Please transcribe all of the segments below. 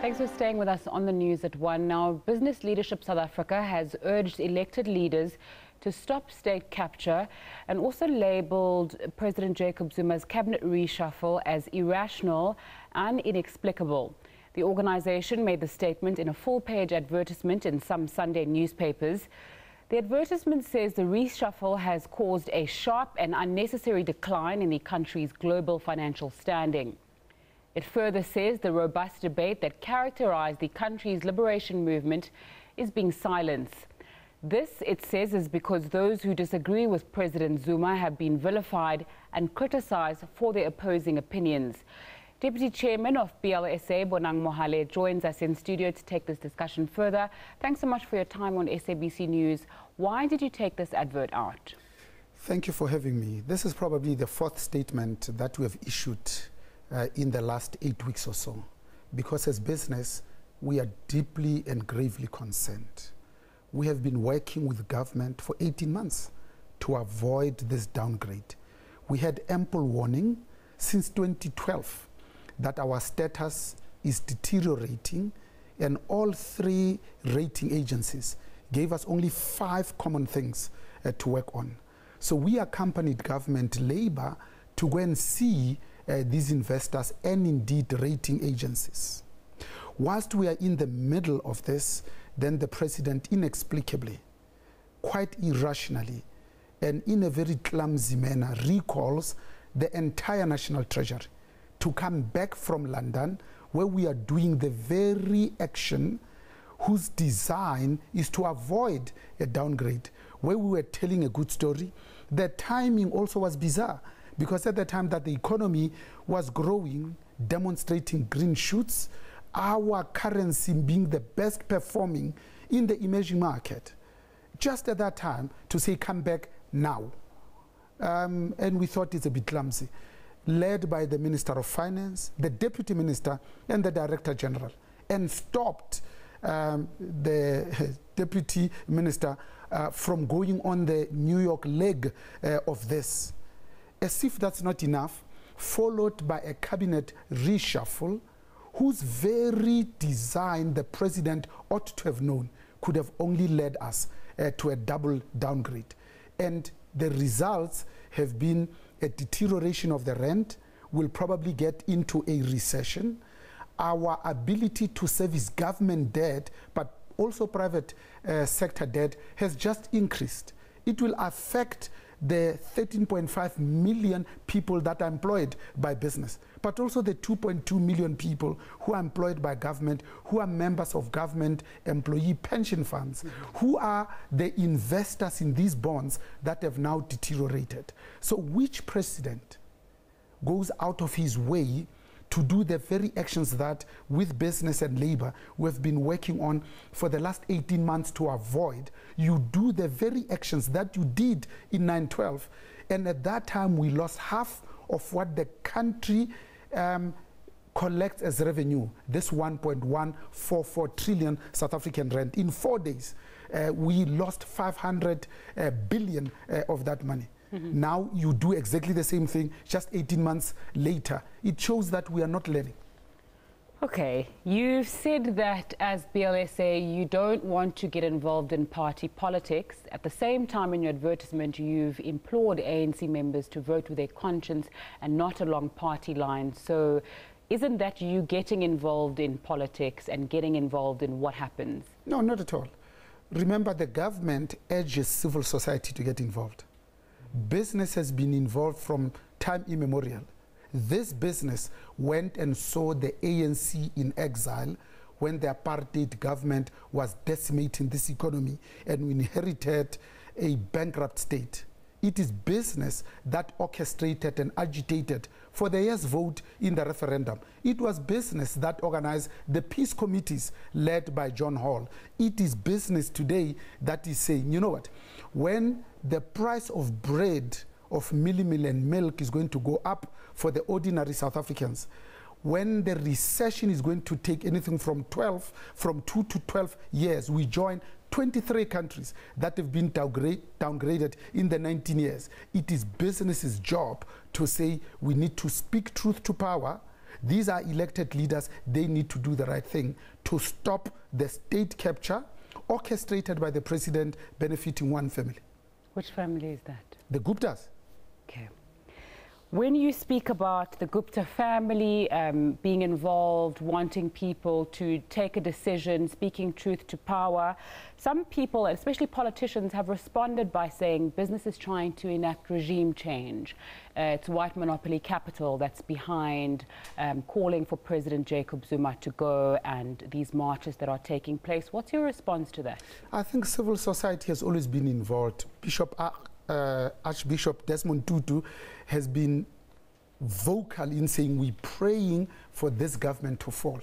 Thanks for staying with us on the news at 1. Now, Business Leadership South Africa has urged elected leaders to stop state capture and also labelled President Jacob Zuma's cabinet reshuffle as irrational and inexplicable. The organisation made the statement in a full-page advertisement in some Sunday newspapers. The advertisement says the reshuffle has caused a sharp and unnecessary decline in the country's global financial standing. It further says the robust debate that characterised the country's liberation movement is being silenced. This, it says, is because those who disagree with President Zuma have been vilified and criticised for their opposing opinions. Deputy Chairman of BLSA, Bonang Mohale, joins us in studio to take this discussion further. Thanks so much for your time on SABC News. Why did you take this advert out? Thank you for having me. This is probably the fourth statement that we have issued in the last 8 weeks or so, because as business, we are deeply and gravely concerned. We have been working with government for 18 months to avoid this downgrade. We had ample warning since 2012 that our status is deteriorating, and all three rating agencies gave us only 5 common things to work on. So we accompanied government labor to go and see these investors and indeed rating agencies. Whilst we are in the middle of this, then the president inexplicably, quite irrationally, and in a very clumsy manner recalls the entire National Treasury to come back from London, where we are doing the very action whose design is to avoid a downgrade, where we were telling a good story. The timing also was bizarre, because at the time that the economy was growing, demonstrating green shoots, our currency being the best performing in the emerging market, just at that time to say come back now. And we thought it's a bit clumsy, led by the Minister of Finance, the Deputy Minister and the Director General, and stopped the Deputy Minister from going on the New York leg of this. As if that's not enough, followed by a cabinet reshuffle whose very design the president ought to have known could have only led us to a double downgrade. And the results have been a deterioration of the rand, will probably get into a recession. Our ability to service government debt, but also private sector debt, has just increased. It will affect the 13.5 million people that are employed by business, but also the 2.2 million people who are employed by government, who are members of government employee pension funds, who are the investors in these bonds that have now deteriorated. So which president goes out of his way to do the very actions that, with business and labor, we've been working on for the last 18 months to avoid? You do the very actions that you did in 9/12, and at that time we lost half of what the country collects as revenue, this 1.144 trillion South African rand. In 4 days, we lost 500 billion of that money. Now you do exactly the same thing just 18 months later. It shows that we are not learning. Okay, you've said that as BLSA you don't want to get involved in party politics. At the same time, in your advertisement, you've implored ANC members to vote with their conscience and not along party lines. So isn't that you getting involved in politics and getting involved in what happens? No, not at all. Remember, the government urges civil society to get involved. Business has been involved from time immemorial. This business went and saw the ANC in exile when the apartheid government was decimating this economy and we inherited a bankrupt state. It is business that orchestrated and agitated for the yes vote in the referendum. It was business that organized the peace committees led by John Hall. It is business today that is saying, you know what, when the price of bread, of milli-meal and milk is going to go up for the ordinary South Africans, when the recession is going to take anything from 2 to 12 years, we join 23 countries that have been downgraded in the 19 years. It is business's job to say we need to speak truth to power. These are elected leaders. They need to do the right thing to stop the state capture orchestrated by the president benefiting one family. Which family is that? The Guptas. Okay. When you speak about the Gupta family being involved, wanting people to take a decision, speaking truth to power, some people, especially politicians, have responded by saying business is trying to enact regime change. It's white monopoly capital that's behind calling for President Jacob Zuma to go and these marches that are taking place. What's your response to that? I think civil society has always been involved. Archbishop Desmond Tutu has been vocal in saying we're praying for this government to fall.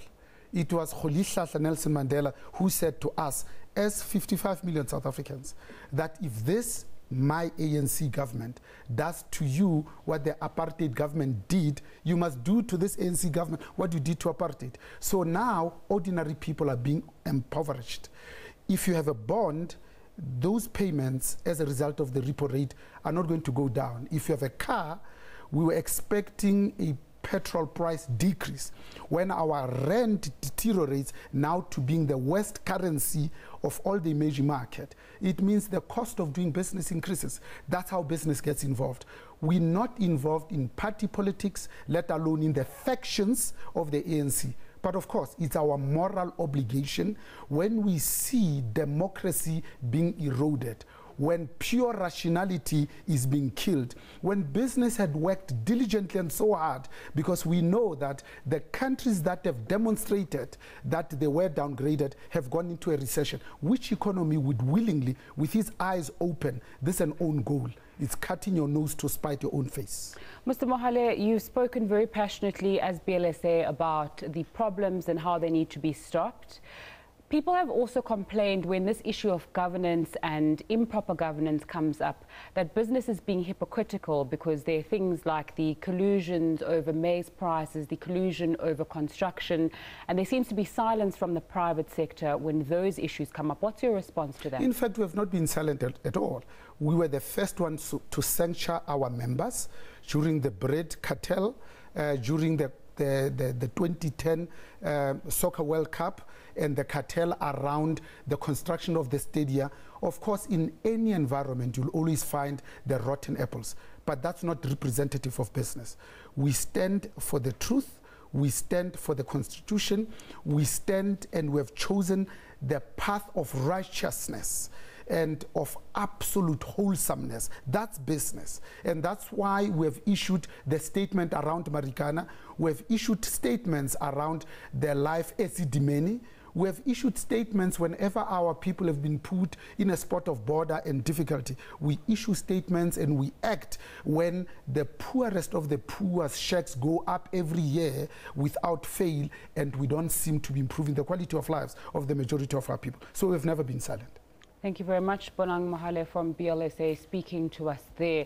It was Rolihlahla Nelson Mandela who said to us, as 55 million South Africans, that if this, my ANC government, does to you what the apartheid government did, you must do to this ANC government what you did to apartheid. So now ordinary people are being impoverished. If you have a bond, those payments as a result of the repo rate are not going to go down. If you have a car, we were expecting a petrol price decrease when our rand deteriorates now to being the worst currency of all the emerging market. It means the cost of doing business increases. That's how business gets involved. We're not involved in party politics, let alone in the factions of the ANC. But of course, it's our moral obligation when we see democracy being eroded, when pure rationality is being killed, when business had worked diligently and so hard, because we know that the countries that have demonstrated that they were downgraded have gone into a recession. Which economy would willingly, with his eyes open, this is an own goal? It's cutting your nose to spite your own face. Mr. Mohale, you've spoken very passionately as BLSA about the problems and how they need to be stopped. People have also complained when this issue of governance and improper governance comes up that business is being hypocritical because there are things like the collusions over maize prices, the collusion over construction, and there seems to be silence from the private sector when those issues come up. What's your response to that? In fact, we have not been silent at all. We were the first ones to censure our members during the bread cartel, during the 2010 Soccer World Cup, and the cartel around the construction of the stadia. Of course, in any environment, you'll always find the rotten apples, but that's not representative of business. We stand for the truth, we stand for the Constitution, we stand and we have chosen the path of righteousness and of absolute wholesomeness. That's business. And that's why we have issued the statement around Marikana. We have issued statements around their life Esidimeni. We have issued statements whenever our people have been put in a spot of border and difficulty. We issue statements and we act when the poorest of the poor's checks go up every year without fail, and we don't seem to be improving the quality of lives of the majority of our people. So we've never been silent. Thank you very much, Bonang Mohale from BLSA, speaking to us there.